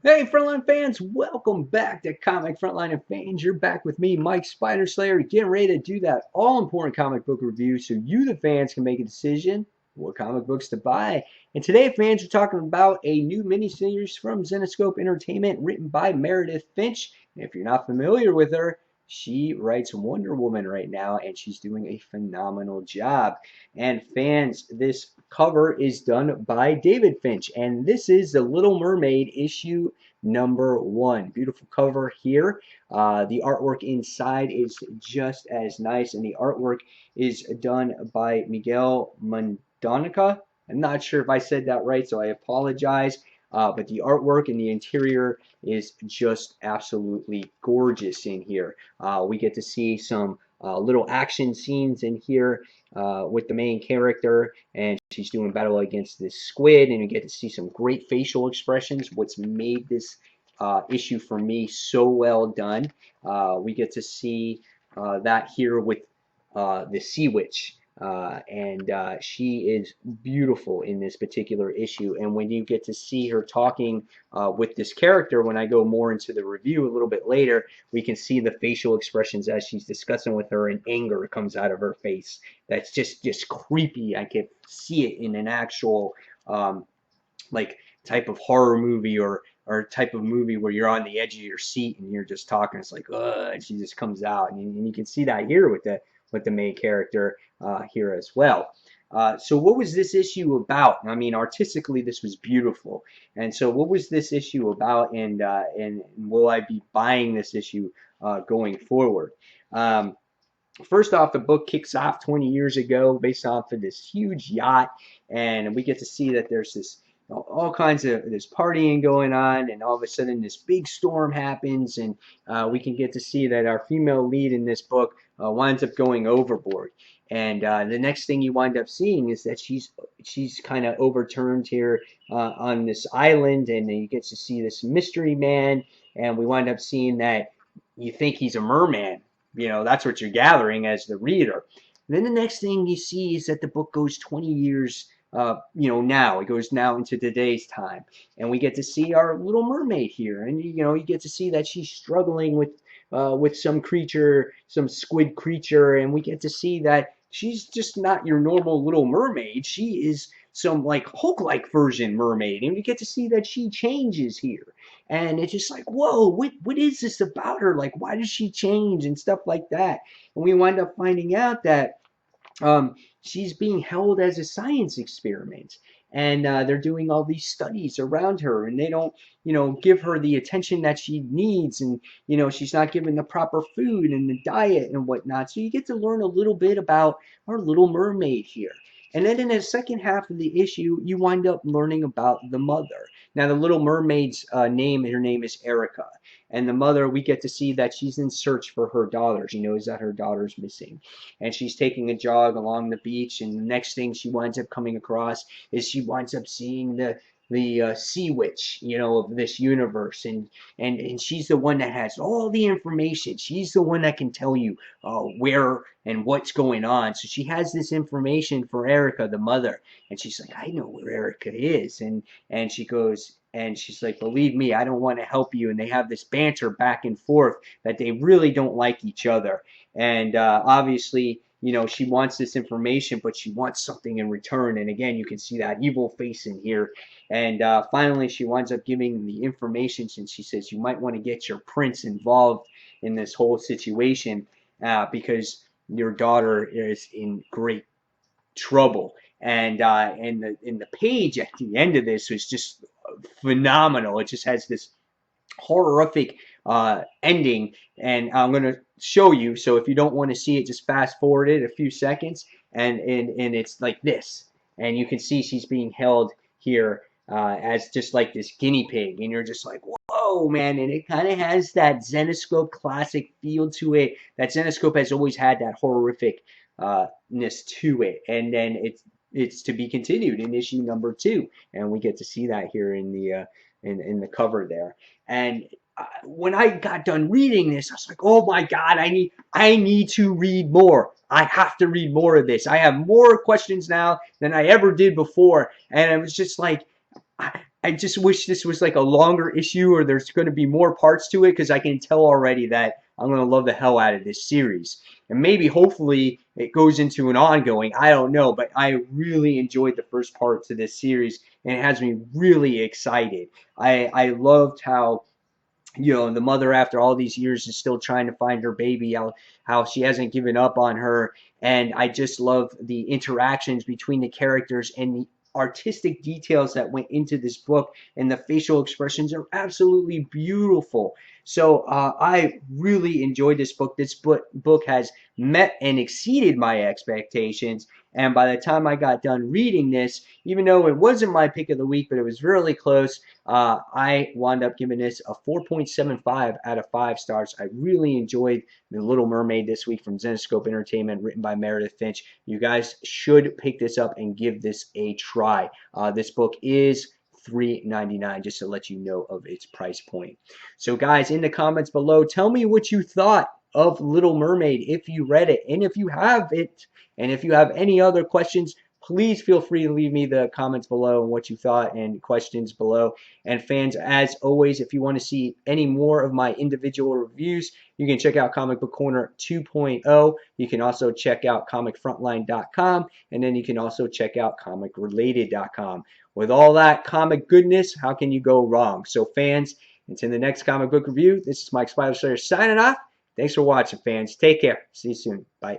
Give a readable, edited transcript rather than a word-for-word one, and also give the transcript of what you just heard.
Hey, Frontline fans, welcome back to Comic Frontline and Fans. You're back with me, Mike Spider Slayer, getting ready to do that all-important comic book review so you, the fans, can make a decision what comic books to buy. And today, fans, we're talking about a new miniseries from Zenescope Entertainment written by Meredith Finch. And if you're not familiar with her, she writes Wonder Woman right now, and she's doing a phenomenal job. And fans, this cover is done by David Finch, and this is The Little Mermaid issue #1. Beautiful cover here. The artwork inside is just as nice, and the artwork is done by Miguel Mondonica. I'm not sure if I said that right, so I apologize. But the artwork and the interior is just absolutely gorgeous in here. We get to see some little action scenes in here with the main character, and she's doing battle against this squid, and you get to see some great facial expressions. What's made this issue for me so well done. We get to see that here with the Sea Witch. And she is beautiful in this particular issue. And when you get to see her talking with this character, when I go more into the review a little bit later, we can see the facial expressions as she's discussing with her, and anger comes out of her face. That's just creepy. I can see it in an actual like type of horror movie or type of movie where you're on the edge of your seat and you're just talking. It's like, ugh, and she just comes out, and you can see that here with the main character here as well. So what was this issue about? I mean, artistically, this was beautiful. And so what was this issue about, and will I be buying this issue going forward? First off, the book kicks off 20 years ago based off of this huge yacht, and we get to see that there's this all kinds of this partying going on, and all of a sudden this big storm happens, and we can get to see that our female lead in this book winds up going overboard. And the next thing you wind up seeing is that she's kind of overturned here on this island, and then you get to see this mystery man, and we wind up seeing that you think he's a merman. You know, that's what you're gathering as the reader. And then the next thing you see is that the book goes 20 years now. It goes now into today's time, and we get to see our little mermaid here, and you get to see that she's struggling with some creature, some squid creature, and we get to see that she's just not your normal little mermaid. She is some like Hulk-like version mermaid, and we get to see that she changes here. And it's just like, whoa, what is this about her? Like, why does she change and stuff like that? And we wind up finding out that she's being held as a science experiment, and they're doing all these studies around her, and they don't, give her the attention that she needs, and she's not given the proper food and the diet and whatnot. So you get to learn a little bit about our little mermaid here. And then in the second half of the issue, you wind up learning about the mother. Now, the Little Mermaid's her name is Erica. And the mother, we get to see that she's in search for her daughter. She knows that her daughter's missing. And she's taking a jog along the beach. And the next thing she winds up coming across is she winds up seeing the Sea Witch, of this universe, and she's the one that has all the information. She's the one that can tell you where and what's going on. So she has this information for Erica, the mother, and she's like, I know where Erica is, and she goes. And she's like, believe me, I don't want to help you. And they have this banter back and forth that they really don't like each other. And obviously, she wants this information, but she wants something in return. And again, you can see that evil face in here. And finally, she winds up giving the information, since she says, you might want to get your prince involved in this whole situation because your daughter is in great trouble. And the page at the end of this was just phenomenal. It just has this horrific ending, and I'm going to show you. So if you don't want to see it, just fast forward it a few seconds, and it's like this, and you can see she's being held here as just like this guinea pig, and you're just like, whoa, man. And it kind of has that Zenescope classic feel to it. That Zenescope has always had that horrificness to it, and then it's to be continued in issue #2, and we get to see that here in the cover there. And when I got done reading this, I was like, oh my God, I need to read more. I have to read more of this. I have more questions now than I ever did before. And it was just like, I just wish this was like a longer issue, or there's going to be more parts to it, because I can tell already that I'm going to love the hell out of this series. And maybe, hopefully, it goes into an ongoing. I don't know, but I really enjoyed the first part to this series, and it has me really excited. I loved how, the mother, after all these years, is still trying to find her baby, how she hasn't given up on her. And I just love the interactions between the characters and the artistic details that went into this book, and the facial expressions are absolutely beautiful. So I really enjoyed this book. This book has met and exceeded my expectations. And by the time I got done reading this, even though it wasn't my pick of the week, but it was really close, I wound up giving this a 4.75 out of 5 stars. I really enjoyed The Little Mermaid this week from Zenescope Entertainment, written by Meredith Finch. You guys should pick this up and give this a try. This book is $3.99, just to let you know of its price point. So guys, in the comments below, tell me what you thought of Little Mermaid, if you read it, and if you have it, and if you have any other questions, please feel free to leave me the comments below and what you thought, and questions below. And fans, as always, if you want to see any more of my individual reviews, you can check out Comic Book Corner 2.0. You can also check out comicfrontline.com, and then you can also check out comicrelated.com. With all that comic goodness, how can you go wrong? So fans, until the next comic book review, this is Mike Spider Slayer signing off. Thanks for watching, fans. Take care. See you soon. Bye.